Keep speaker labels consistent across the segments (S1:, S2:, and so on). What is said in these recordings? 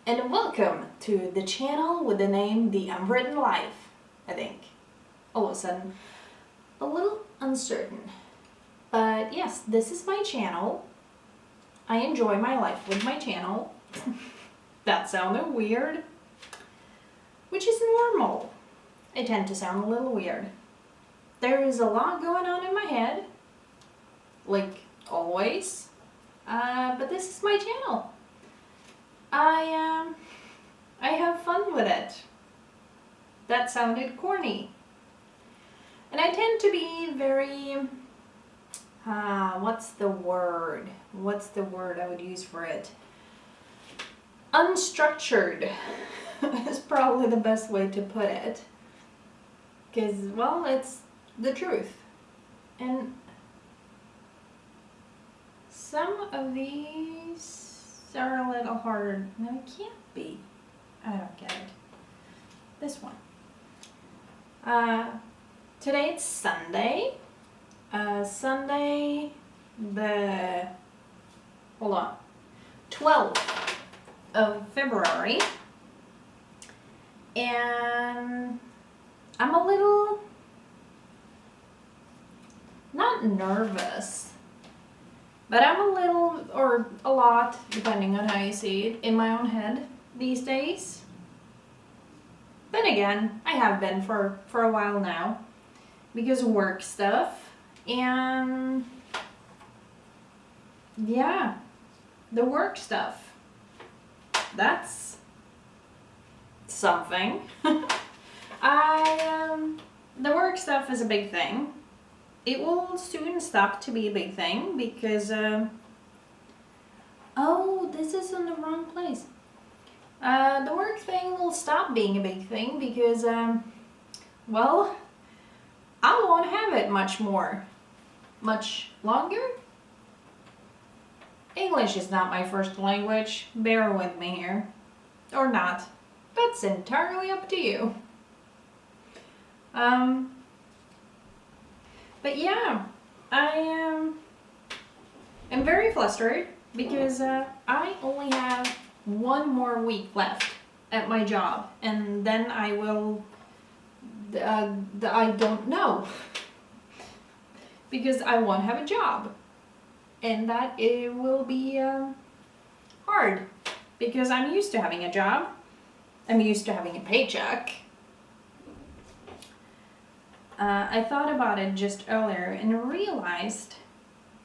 S1: and welcome to the channel with the name The Unwritten Life, I think. All of a sudden, a little uncertain. But yes, this is my channel. I enjoy my life with my channel. That sounded weird, which is normal. I tend to sound a little weird. There is a lot going on in my head, like always, but this is my channel. I have fun with it. That sounded corny. And I tend to be very, what's the word? What's the word I would use for it? Unstructured is probably the best way to put it. Because, well, it's the truth. And some of these are a little harder. No, it can't be. I don't get it. This one. Today it's Sunday. Sunday the, hold on, 12th of February. And I'm a little, not nervous, but I'm a little, or a lot, depending on how you see it, in my own head these days. Then again, I have been for a while now, because of work stuff, and yeah, the work stuff, that's something. The work stuff is a big thing. It will soon stop to be a big thing because, oh, this is in the wrong place. The work thing will stop being a big thing because, well, I won't have it much longer. English is not my first language. Bear with me here. Or not. That's entirely up to you. But yeah, I am very flustered because I only have one more week left at my job, and then I will, I don't know, because I won't have a job, and that it will be hard, because I'm used to having a job, I'm used to having a paycheck. I thought about it just earlier and realized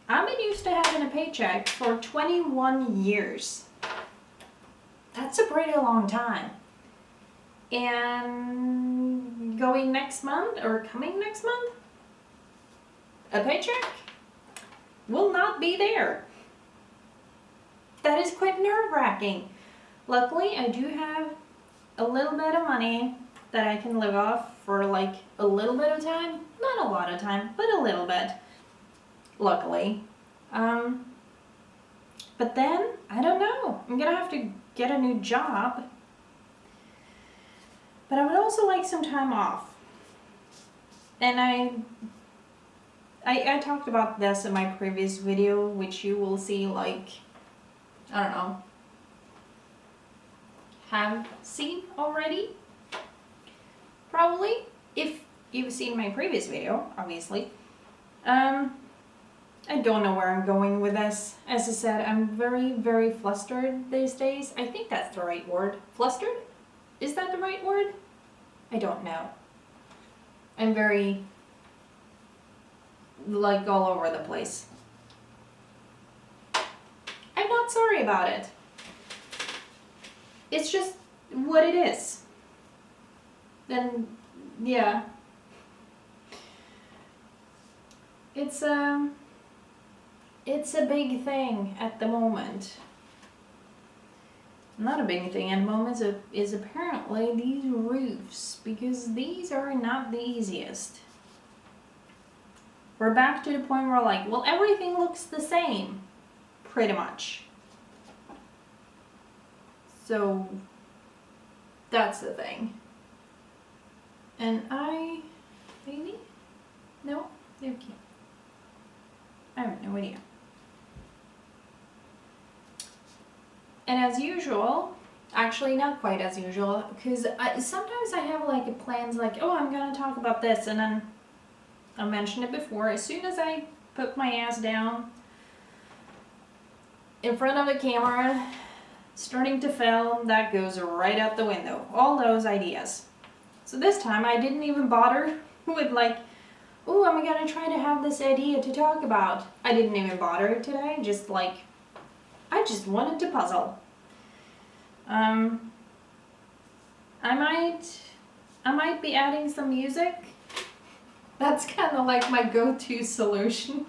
S1: I've been used to having a paycheck for 21 years. That's a pretty long time. And going next month, or coming next month, a paycheck will not be there. That is quite nerve-wracking. Luckily, I do have a little bit of money that I can live off for like a little bit of time. Not a lot of time, but a little bit. Luckily. But then, I don't know. I'm gonna have to get a new job. But I would also like some time off. And I talked about this in my previous video, which you will see like, I don't know, have seen already. Probably, if you've seen my previous video, obviously. I don't know where I'm going with this. As I said, I'm very, very flustered these days. I think that's the right word. Flustered? Is that the right word? I don't know. I'm very, like, all over the place. I'm not sorry about it. It's just what it is. Then, yeah. It's a big thing at the moment. Not a big thing at the moment is apparently these roofs, because these are not the easiest. We're back to the point where like, well, everything looks the same, pretty much. So, that's the thing. And maybe? No? Okay. I have no idea. And as usual, Actually, not quite as usual, because sometimes I have like plans like, oh, I'm gonna talk about this, and then I mentioned it before, as soon as I put my ass down in front of the camera, starting to film, that goes right out the window. All those ideas. So this time I didn't even bother with like, oh, I'm gonna try to have this idea to talk about. I didn't even bother today, just like, I just wanted to puzzle. I might be adding some music. That's kind of like my go-to solution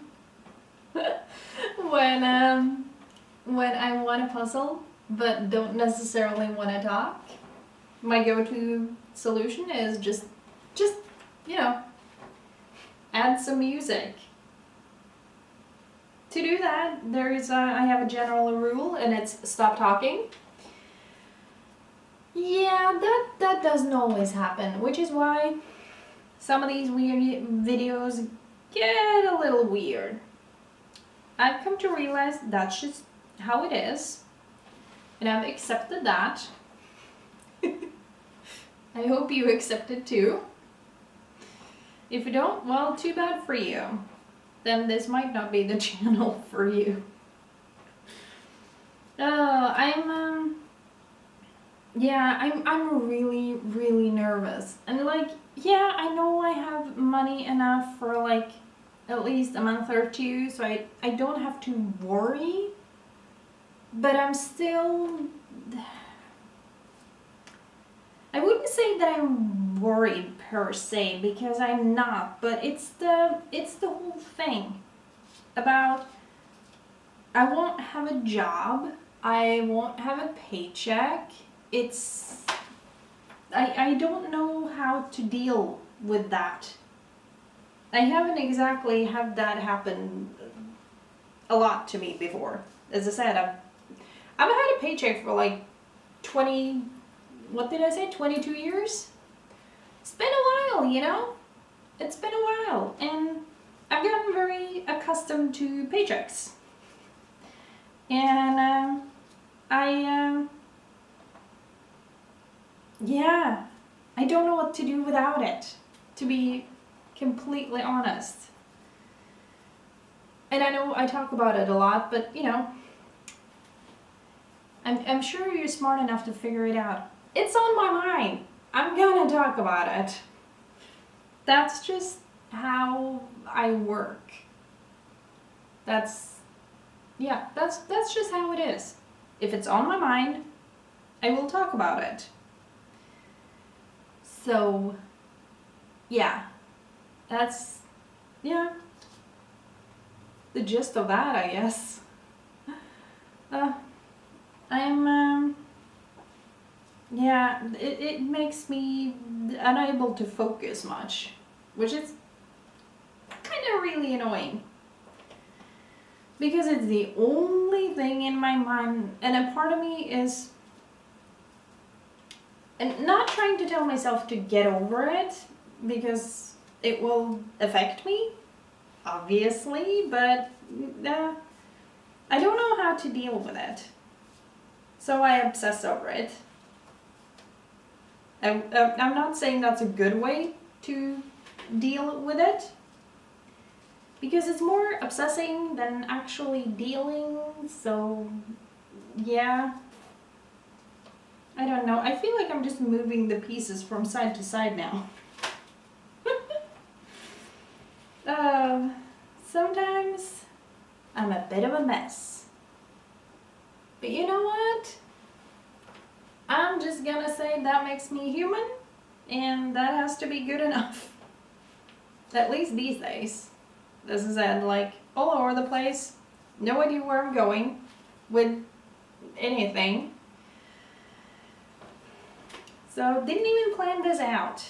S1: when I want to puzzle but don't necessarily want to talk. My go-to solution is just you know, add some music. To do that, I have a general rule, and it's stop talking. Yeah, that doesn't always happen, which is why some of these weird videos get a little weird. I've come to realize that's just how it is, and I've accepted that. I hope you accept it too. If you don't, well, too bad for you. Then this might not be the channel for you. I'm really, really nervous. And like, yeah, I know I have money enough for like at least a month or two, so I don't have to worry. But I'm still, I wouldn't say that I'm worried per se, because I'm not, but it's the whole thing about I won't have a job, I won't have a paycheck. I don't know how to deal with that. I haven't exactly had that happen a lot to me before. As I said, I've had a paycheck for like 22 years? It's been a while, you know? It's been a while, and I've gotten very accustomed to paychecks. And I don't know what to do without it, to be completely honest. And I know I talk about it a lot, but you know, I'm sure you're smart enough to figure it out. It's on my mind. I'm gonna talk about it. That's just how I work. That's just how it is. If it's on my mind, I will talk about it. So, yeah, that's, the gist of that, I guess. It makes me unable to focus much, which is kind of really annoying. Because it's the only thing in my mind, and a part of me is, and not trying to tell myself to get over it, because it will affect me, obviously, but I don't know how to deal with it. So I obsess over it. I'm not saying that's a good way to deal with it, because it's more obsessing than actually dealing, so yeah. I don't know. I feel like I'm just moving the pieces from side to side now. Sometimes I'm a bit of a mess. But you know what? I'm just gonna say that makes me human, and that has to be good enough. At least these days. As I said, like, all over the place. No idea where I'm going with anything. So, didn't even plan this out.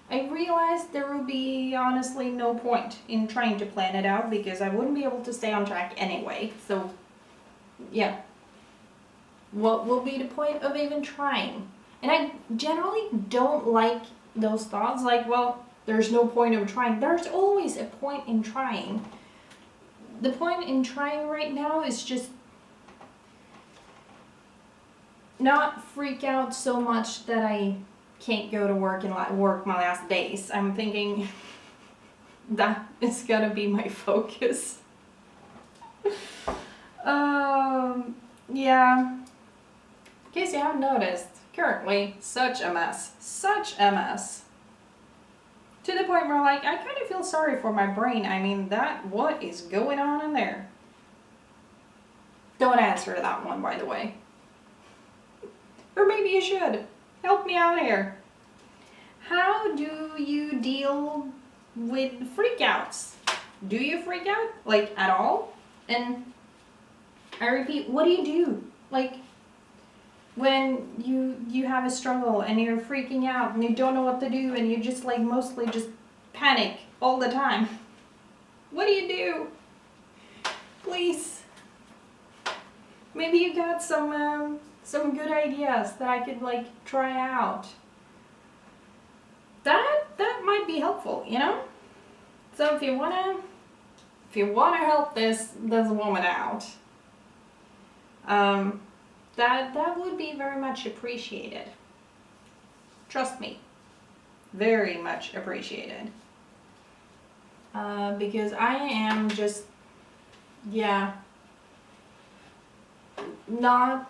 S1: I realized there would be honestly no point in trying to plan it out, because I wouldn't be able to stay on track anyway. So, yeah. What will be the point of even trying? And I generally don't like those thoughts, like, well, there's no point of trying. There's always a point in trying. The point in trying right now is just not freak out so much that I can't go to work and work my last days. I'm thinking that is gonna be my focus. Yeah. In case you haven't noticed, currently such a mess. Such a mess. To the point where like I kind of feel sorry for my brain. I mean, what is going on in there? Don't answer that one, by the way. Or maybe you should. Help me out here. How do you deal with freakouts? Do you freak out? Like, at all? And I repeat, what do you do? Like, when you have a struggle and you're freaking out and you don't know what to do and you just like mostly just panic all the time. What do you do? Please. Maybe you got some good ideas that I could like try out. That might be helpful, you know? So if you wanna help this woman out, that would be very much appreciated. Trust me, very much appreciated. Because I am just, yeah, not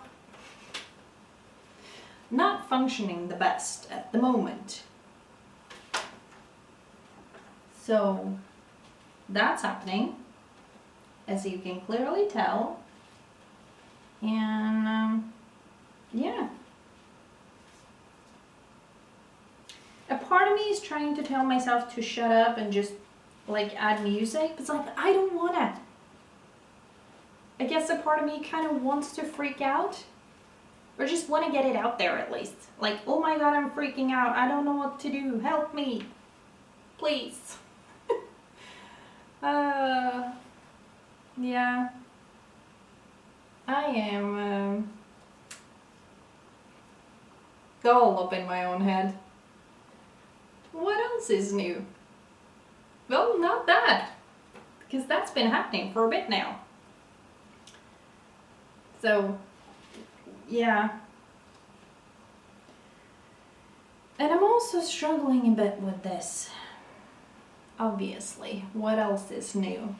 S1: functioning the best at the moment. So that's happening, as you can clearly tell. And yeah. A part of me is trying to tell myself to shut up and just like add music, but it's like I don't wanna. I guess a part of me kind of wants to freak out, or just want to get it out there at least. Like, oh my god, I'm freaking out. I don't know what to do. Help me, please. Yeah. I am all up in my own head. What else is new? Well, not that, because that's been happening for a bit now. So, yeah. And I'm also struggling a bit with this. Obviously. What else is new?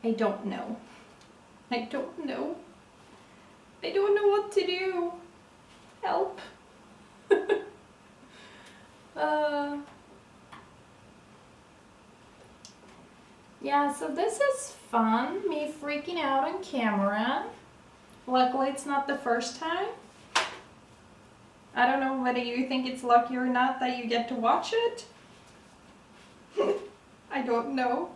S1: I don't know. I don't know. I don't know what to do. Help. Yeah, so this is fun, me freaking out on camera. Luckily, it's not the first time. I don't know whether you think it's lucky or not that you get to watch it. I don't know.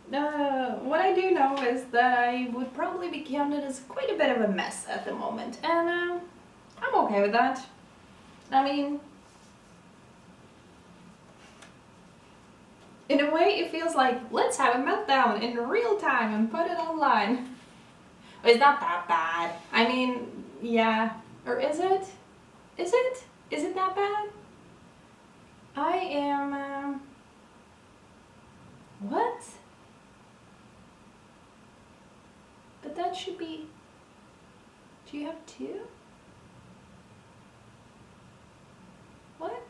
S1: What I do know is that I would probably be counted as quite a bit of a mess at the moment, and I'm okay with that. I mean, in a way it feels like, let's have a meltdown in real time and put it online. It's not that bad. I mean, yeah. Or is it? Is it? Is it that bad? I am, what? But that should be, do you have two? What?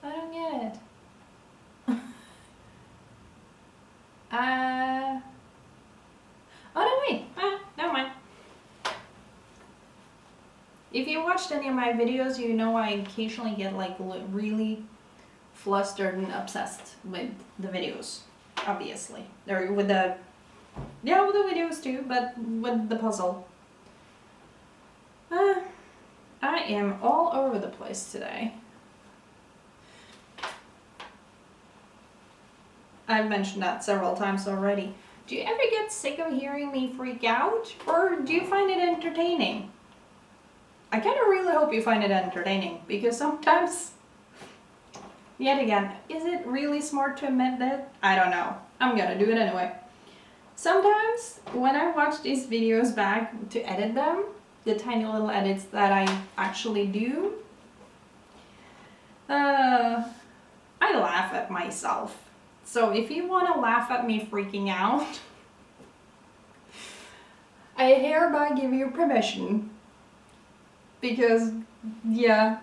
S1: I don't get it. Oh no, wait, never mind. If you watched any of my videos, you know I occasionally get like really flustered and obsessed with the videos, obviously. Or with the, yeah, with the videos too, but with the puzzle. I am all over the place today. I've mentioned that several times already. Do you ever get sick of hearing me freak out? Or do you find it entertaining? I kind of really hope you find it entertaining, because sometimes, yet again, is it really smart to admit that? I don't know. I'm gonna do it anyway. Sometimes, when I watch these videos back to edit them, the tiny little edits that I actually do, I laugh at myself. So if you want to laugh at me freaking out, I I hereby give you permission. Because, yeah.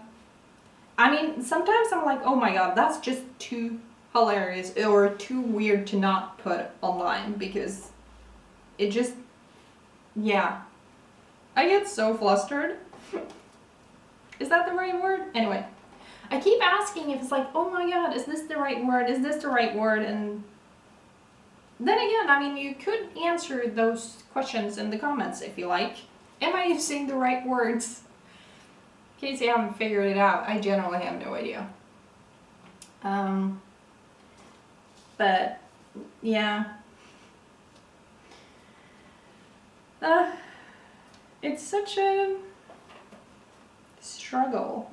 S1: I mean, sometimes I'm like, oh my god, that's just too hilarious or too weird to not put online because it just, yeah. I get so flustered. Is that the right word? Anyway, I keep asking if it's like, oh my god, is this the right word? Is this the right word? And then again, I mean, you could answer those questions in the comments if you like. Am I using the right words? In case you haven't figured it out, I generally have no idea. But yeah. It's such a struggle.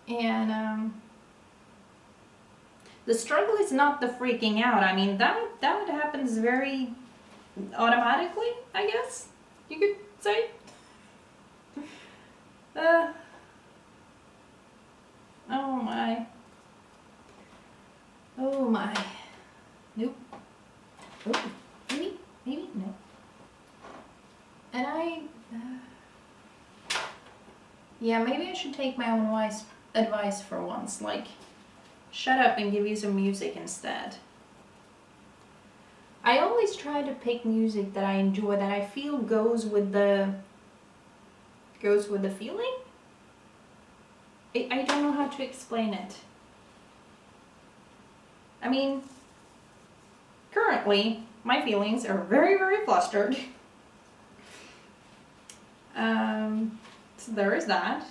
S1: And the struggle is not the freaking out. I mean, that happens very automatically, I guess you could say. Oh my. Oh my. Nope. Oh, maybe, no. And yeah, maybe I should take my own advice for once. Like, shut up and give you some music instead. I always try to pick music that I enjoy, that I feel goes with the feeling. I don't know how to explain it. I mean, currently my feelings are very, very flustered. So there is that.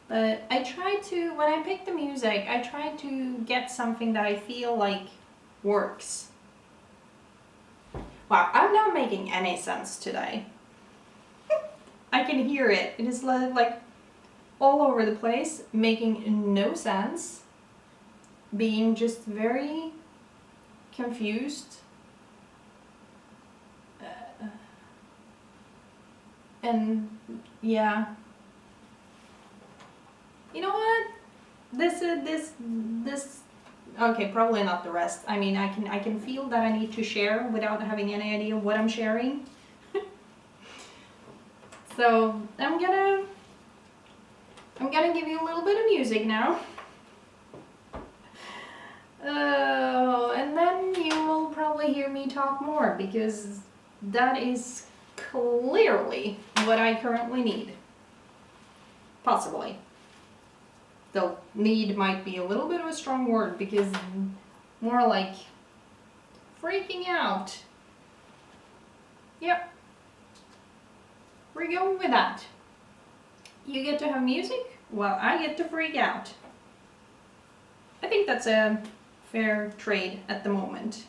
S1: But I try to, when I pick the music, I try to get something that I feel like works. Wow, I'm not making any sense today. I can hear it. It is like all over the place, making no sense, being just very confused. And yeah. You know what? This okay, probably not the rest. I mean, I can feel that I need to share without having any idea what I'm sharing. So I'm gonna give you a little bit of music now. And then you will probably hear me talk more because that is clearly what I currently need. Possibly. Though need might be a little bit of a strong word because more like freaking out. Yep. We're going with that. You get to have music, while I get to freak out. I think that's a fair trade at the moment.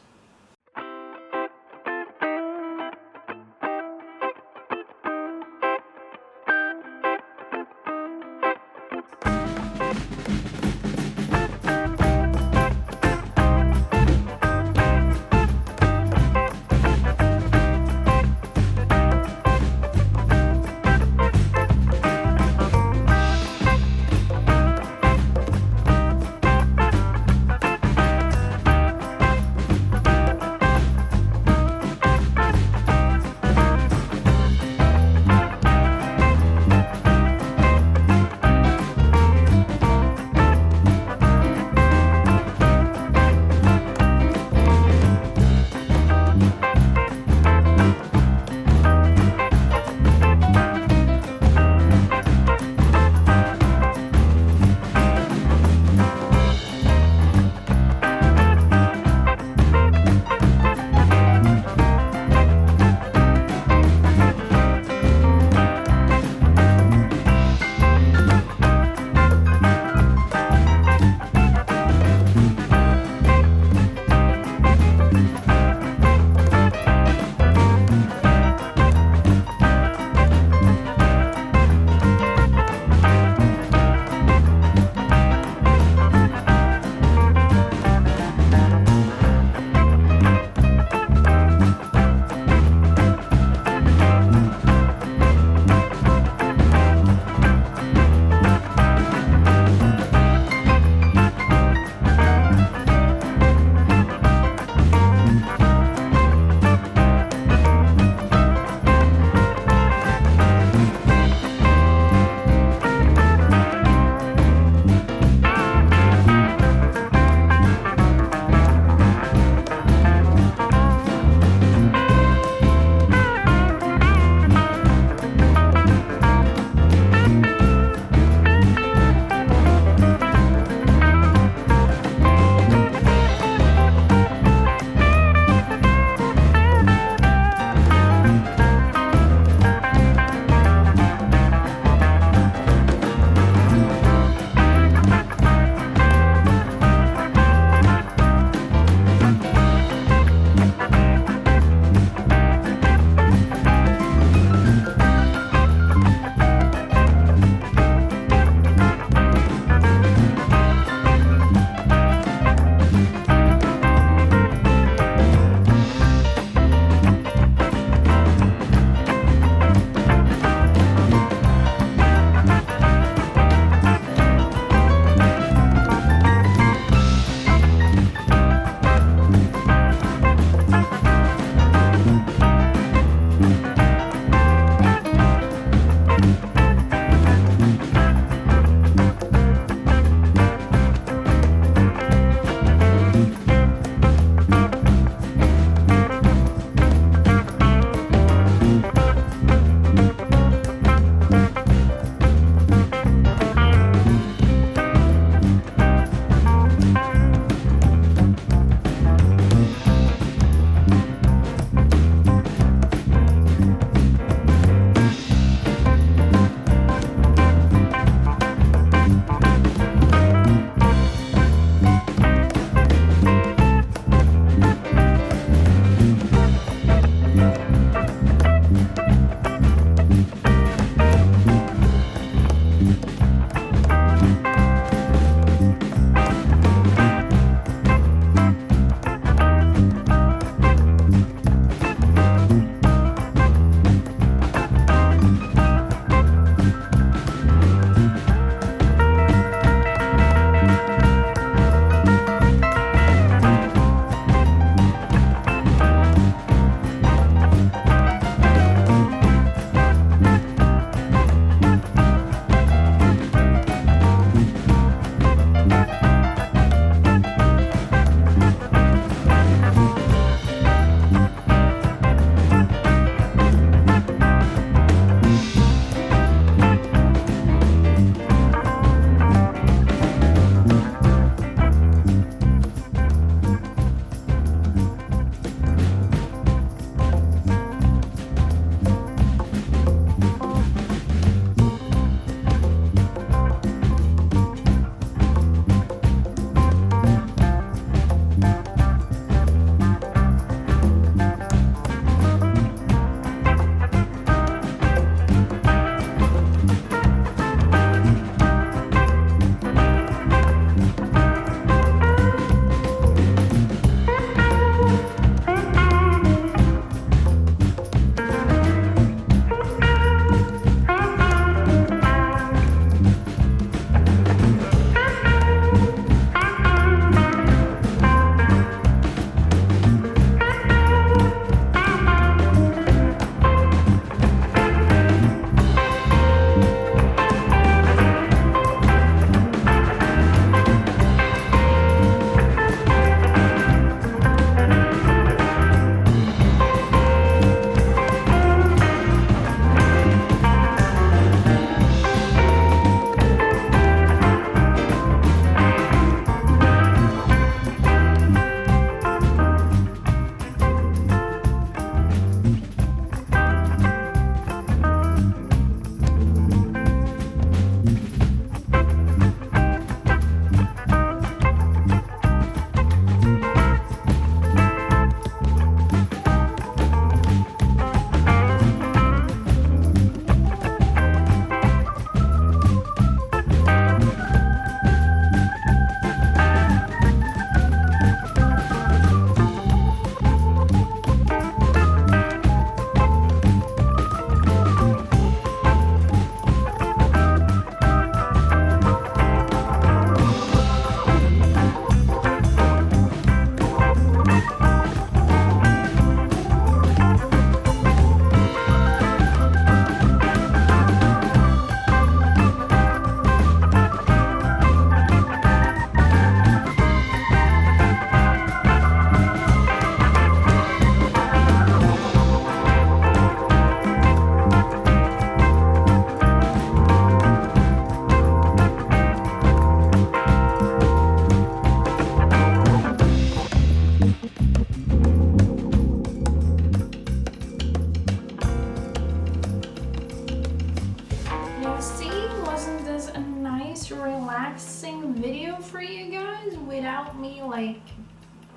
S1: without me like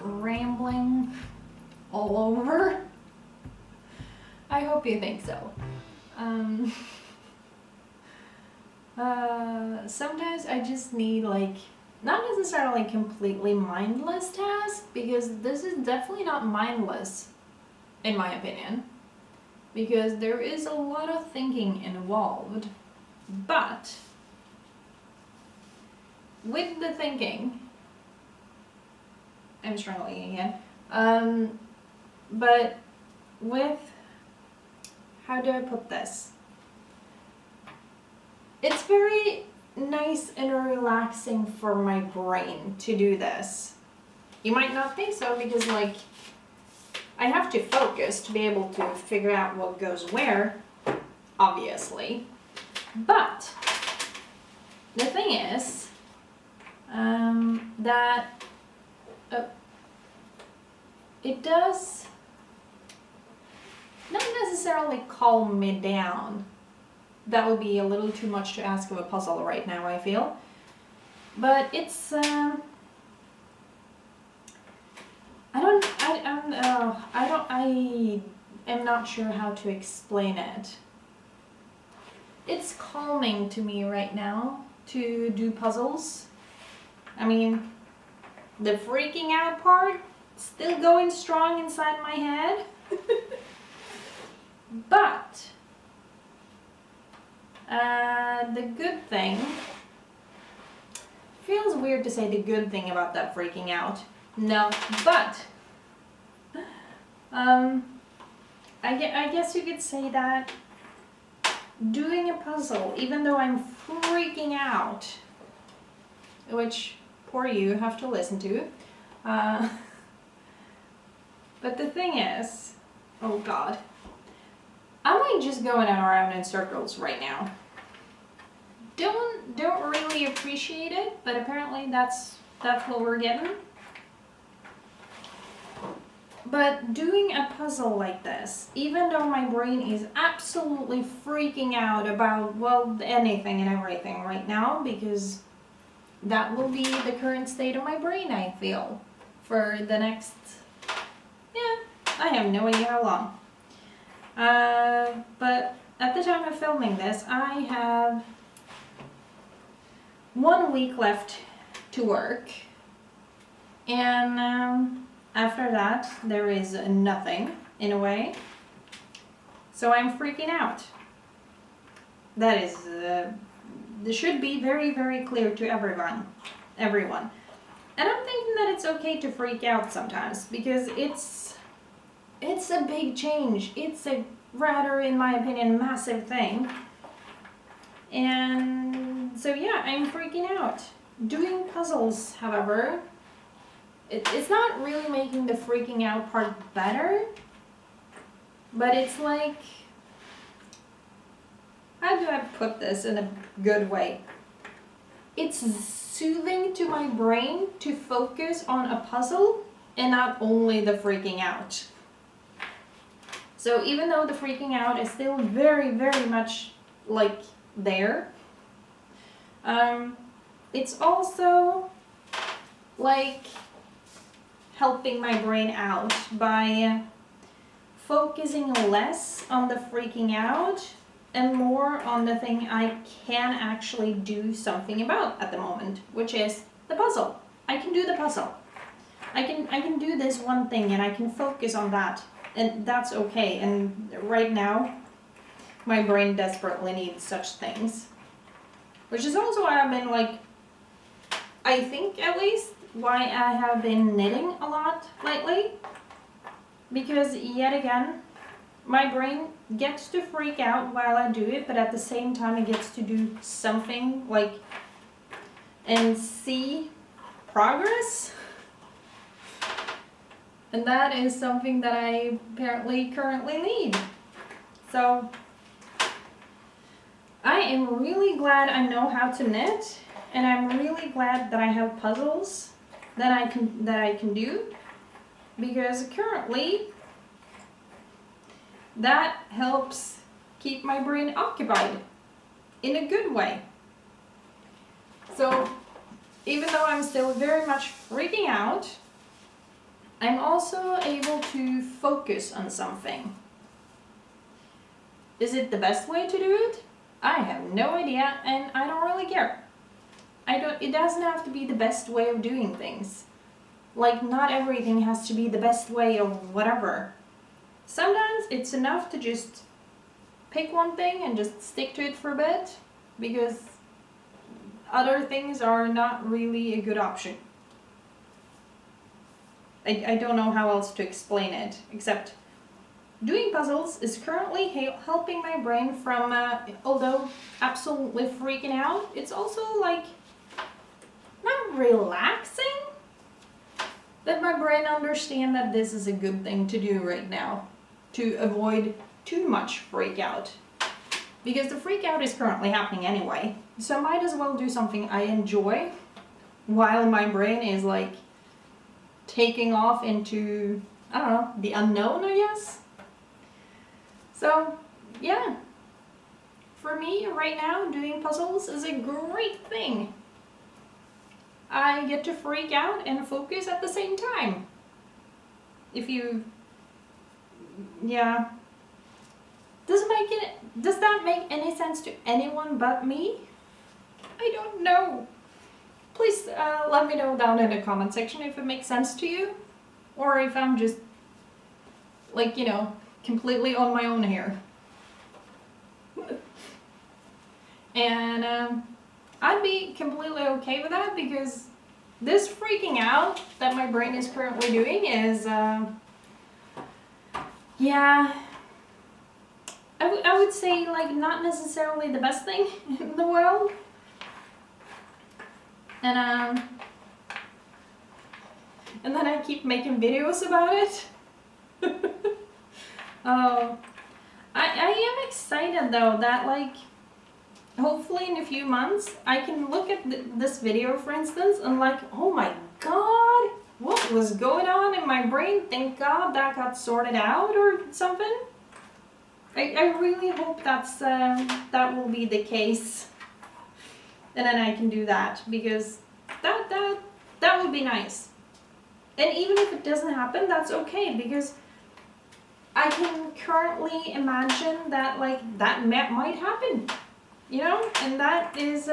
S1: rambling all over? I hope you think so. Sometimes I just need like, not necessarily completely mindless tasks, because this is definitely not mindless in my opinion, because there is a lot of thinking involved, but with the thinking, I'm struggling again, but with, how do I put this? It's very nice and relaxing for my brain to do this. You might not think so, because like, I have to focus to be able to figure out what goes where, obviously. But the thing is that it does not necessarily calm me down. That would be a little too much to ask of a puzzle right now, I feel. But it's I am not sure how to explain it. It's calming to me right now to do puzzles. I mean, the freaking out part still going strong inside my head. But the good thing, feels weird to say the good thing about that freaking out. No, but I guess you could say that doing a puzzle, even though I'm freaking out, which poor you have to listen to, but the thing is, oh god, I'm like just going around in circles right now. Don't really appreciate it, but apparently that's what we're getting. But doing a puzzle like this, even though my brain is absolutely freaking out about, well, anything and everything right now, because that will be the current state of my brain, I feel, for the next, I have no idea how long. But at the time of filming this, I have 1 week left to work, and after that there is nothing in a way, so I'm freaking out. That is, this should be very, very clear to everyone. And I'm thinking that it's okay to freak out sometimes, because it's a big change. It's a rather, in my opinion, massive thing. And so yeah, I'm freaking out. Doing puzzles, however, it's not really making the freaking out part better, but it's like, how do I put this in a good way? It's soothing to my brain to focus on a puzzle and not only the freaking out. So even though the freaking out is still very, very much like there, it's also like helping my brain out by focusing less on the freaking out and more on the thing I can actually do something about at the moment, which is the puzzle. I can do the puzzle. I can do this one thing and I can focus on that, and that's okay. And right now my brain desperately needs such things, which is also why I've been like, I think at least why I have been knitting a lot lately, because yet again my brain gets to freak out while I do it, but at the same time it gets to do something like and see progress, and that is something that I apparently currently need. So I am really glad I know how to knit, and I'm really glad that I have puzzles that I can do, because currently that helps keep my brain occupied in a good way. So even though I'm still very much freaking out, I'm also able to focus on something. Is it the best way to do it? I have no idea, and I don't really care. It doesn't have to be the best way of doing things. Like, not everything has to be the best way or whatever. Sometimes it's enough to just pick one thing and just stick to it for a bit, because other things are not really a good option. I don't know how else to explain it, except doing puzzles is currently helping my brain from, although absolutely freaking out, it's also like, not relaxing, but my brain understands that this is a good thing to do right now, to avoid too much freak out. Because the freak out is currently happening anyway, so I might as well do something I enjoy while my brain is like taking off into, I don't know, the unknown, I guess. So, yeah. For me, right now, doing puzzles is a great thing. I get to freak out and focus at the same time. Yeah. Does that make any sense to anyone but me? I don't know. Please let me know down in the comment section if it makes sense to you, or if I'm just, like, completely on my own here. And I'd be completely okay with that, because this freaking out that my brain is currently doing is, yeah, I would say, like, not necessarily the best thing in the world. And then I keep making videos about it. Oh, I am excited though that, like, hopefully in a few months I can look at this video, for instance, and like, oh my god, what was going on in my brain? Thank God that got sorted out or something. I really hope that will be the case, and then I can do that, because that would be nice. And even if it doesn't happen, that's okay, because I can currently imagine that, like, that might happen, and that is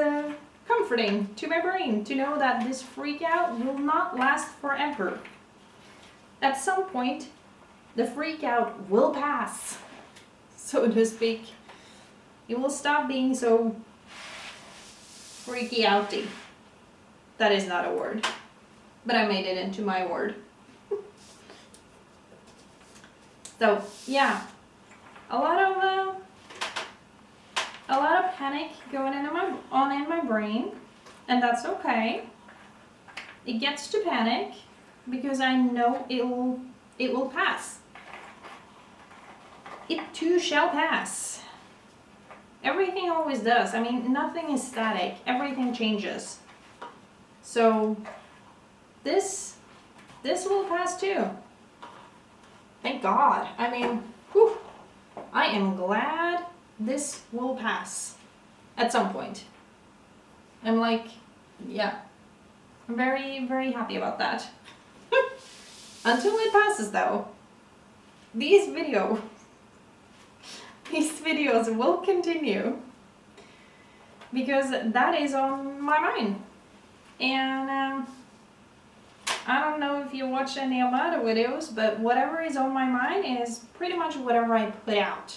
S1: comforting to my brain to know that this freak out will not last forever. At some point, the freak out will pass, so to speak. It will stop being so freaky outy. That is not a word, but I made it into my word. So yeah, a lot of panic going on in my brain, and that's okay. It gets to panic because I know it will pass. It too shall pass. Everything always does. I mean, nothing is static. Everything changes. So this will pass too. Thank God. I mean, whew, I am glad this will pass at some point. I'm like, yeah, I'm very, very happy about that. Until it passes though, these videos will continue, because that is on my mind. And I don't know if you watch any of my other videos, but whatever is on my mind is pretty much whatever I put out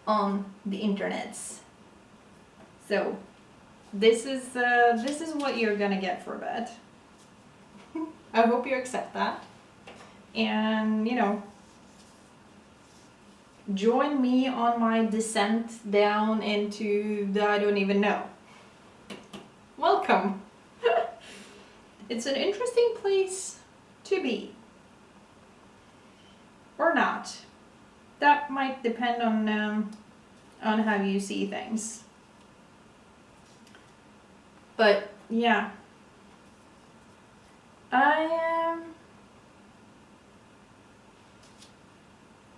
S1: on the internets. So this is what you're gonna get for a bit. I hope you accept that, and join me on my descent down into the I don't even know. Welcome. It's an interesting place to be. Or not. That might depend on how you see things. But yeah.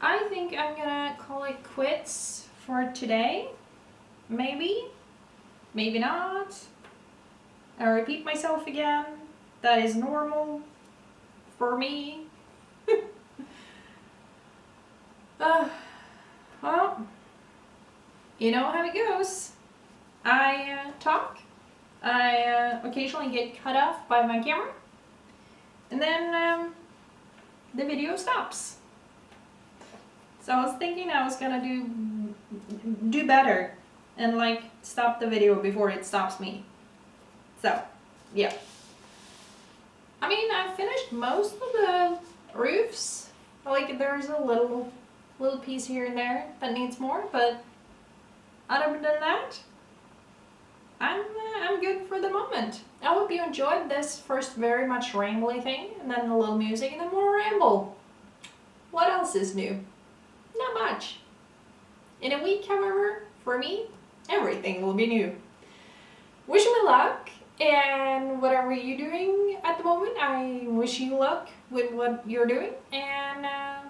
S1: I think I'm gonna call it quits for today. Maybe. Maybe not. I repeat myself again. That is normal for me. Well, you know how it goes. I talk. I occasionally get cut off by my camera. And then the video stops. So I was thinking I was gonna do better and like stop the video before it stops me. So, yeah. I mean, I finished most of the roofs. Like there's a little piece here and there that needs more, but other than that, I'm good for the moment. I hope you enjoyed this first very much rambly thing, and then a little music, and then more ramble. What else is new? Not much. In a week, however, for me, everything will be new. Wish me luck, and whatever you're doing at the moment, I wish you luck with what you're doing, and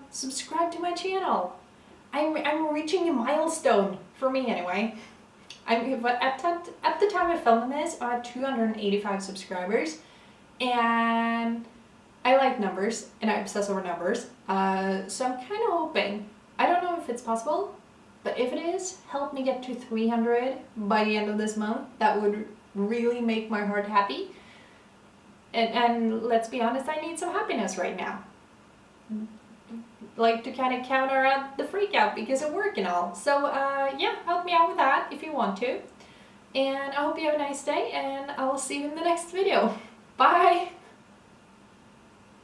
S1: subscribe to my channel. I'm reaching a milestone, for me anyway. At the time of filming this, I had 285 subscribers, and I like numbers, and I obsess over numbers, so I'm kind of hoping, I don't know if it's possible, but if it is, help me get to 300 by the end of this month. That would really make my heart happy, and let's be honest, I need some happiness right now. Like to kind of counter out the freak out because of work and all. So yeah, help me out with that if you want to. And I hope you have a nice day, and I'll see you in the next video. Bye!